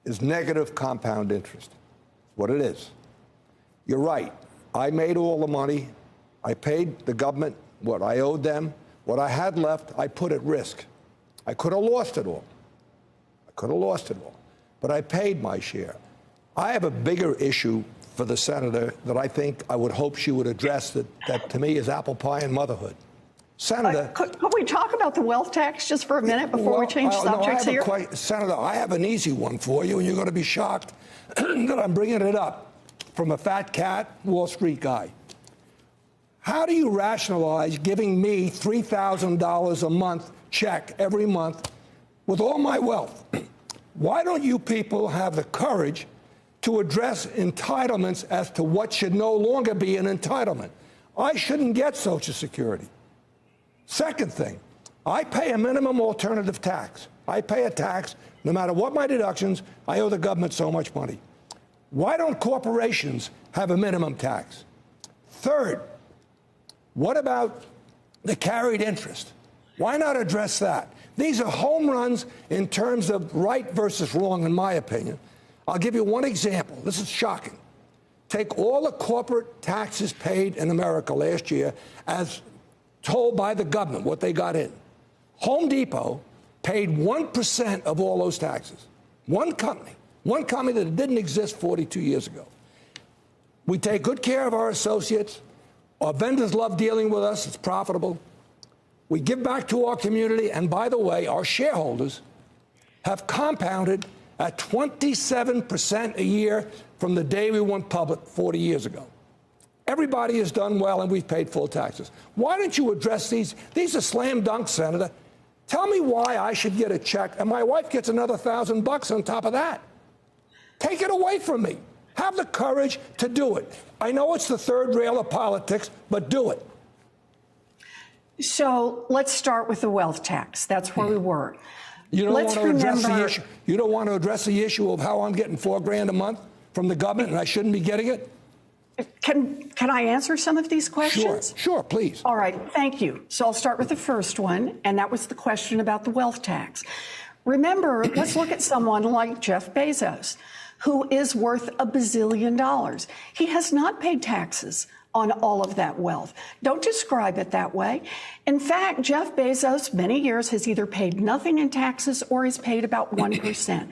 is negative compound interest. What it is. You're right. I made all the money. I paid the government what I owed them. What I had left, I put at risk. I could have lost it all. But I paid my share. I have a bigger issue for the senator that I think I would hope she would address that to me is apple pie and motherhood. Senator. Could we talk about the wealth tax just for a minute before we change subjects here? Senator, I have an easy one for you, and you're going to be shocked that I'm bringing it up from a fat cat Wall Street guy. How do you rationalize giving me $3,000 a month check every month with all my wealth? Why don't you people have the courage to address entitlements as to what should no longer be an entitlement? I shouldn't get Social Security. Second thing, I pay a minimum alternative tax. I pay a tax no matter what my deductions. I owe the government so much money. Why don't corporations have a minimum tax? Third, what about the carried interest? Why not address that? These are home runs in terms of right versus wrong, in my opinion. I'll give you one example. This is shocking. Take all the corporate taxes paid in America last year as told by the government, what they got in. Home Depot paid 1% of all those taxes. One company that didn't exist 42 years ago. We take good care of our associates. Our vendors love dealing with us. It's profitable. We give back to our community. And by the way, our shareholders have compounded at 27% a year from the day we went public 40 years ago. Everybody has done well, and we've paid full taxes. Why don't you address these? These are slam dunks, Senator. Tell me why I should get a check, and my wife gets another $1,000 on top of that. Take it away from me. Have the courage to do it. I know it's the third rail of politics, but do it. So let's start with the wealth tax. That's where we were. You don't want to address the issue. You don't want to address the issue of how I'm getting $4,000 a month from the government, and I shouldn't be getting it. Can I answer some of these questions? Sure, please. All right, thank you. So I'll start with the first one, and that was the question about the wealth tax. Remember, let's look at someone like Jeff Bezos, who is worth $1 bazillion. He has not paid taxes on all of that wealth. Don't describe it that way. In fact, Jeff Bezos, many years, has either paid nothing in taxes or he's paid about 1%.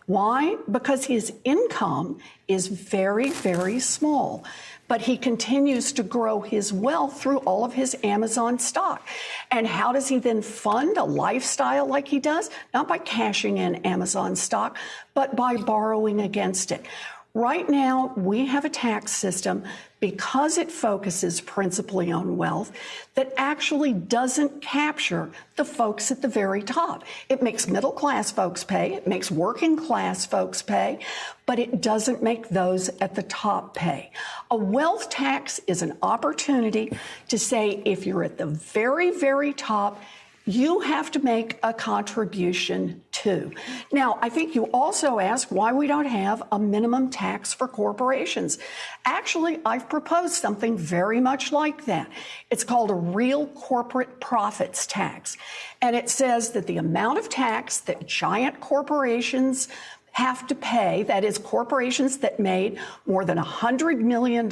Why? Because his income is very, very small, but he continues to grow his wealth through all of his Amazon stock. And how does he then fund a lifestyle like he does? Not by cashing in Amazon stock, but by borrowing against it. Right now, we have a tax system, because it focuses principally on wealth, that actually doesn't capture the folks at the very top. It makes middle-class folks pay, it makes working-class folks pay, but it doesn't make those at the top pay. A wealth tax is an opportunity to say, if you're at the very, very top, you have to make a contribution too. Now, I think you also asked why we don't have a minimum tax for corporations. Actually, I've proposed something very much like that. It's called a real corporate profits tax. And it says that the amount of tax that giant corporations have to pay, that is, corporations that made more than $100 million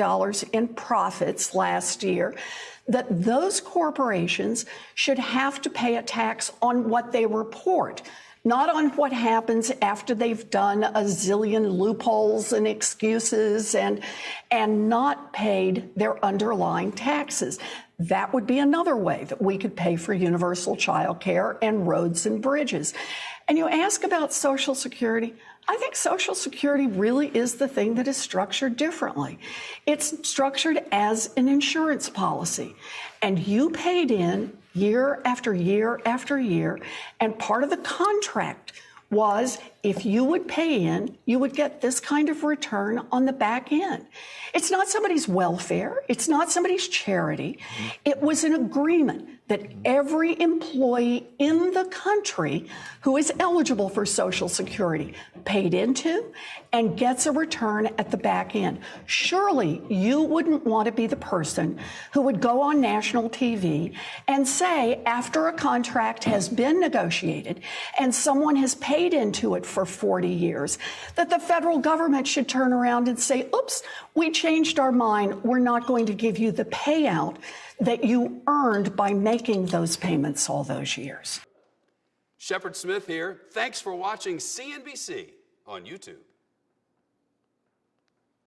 in profits last year, that those corporations should have to pay a tax on what they report, not on what happens after they've done a zillion loopholes and excuses and not paid their underlying taxes. That would be another way that we could pay for universal child care and roads and bridges. And you ask about Social Security. I think Social Security really is the thing that is structured differently. It's structured as an insurance policy, and you paid in year after year after year, and part of the contract was if you would pay in, you would get this kind of return on the back end. It's not somebody's welfare. It's not somebody's charity. It was an agreement that every employee in the country who is eligible for Social Security paid into and gets a return at the back end. Surely you wouldn't want to be the person who would go on national TV and say, after a contract has been negotiated and someone has paid into it for 40 years, that the federal government should turn around and say, oops, we changed our mind. We're not going to give you the payout that you earned by making those payments all those years. Shepard Smith here. Thanks for watching CNBC on YouTube.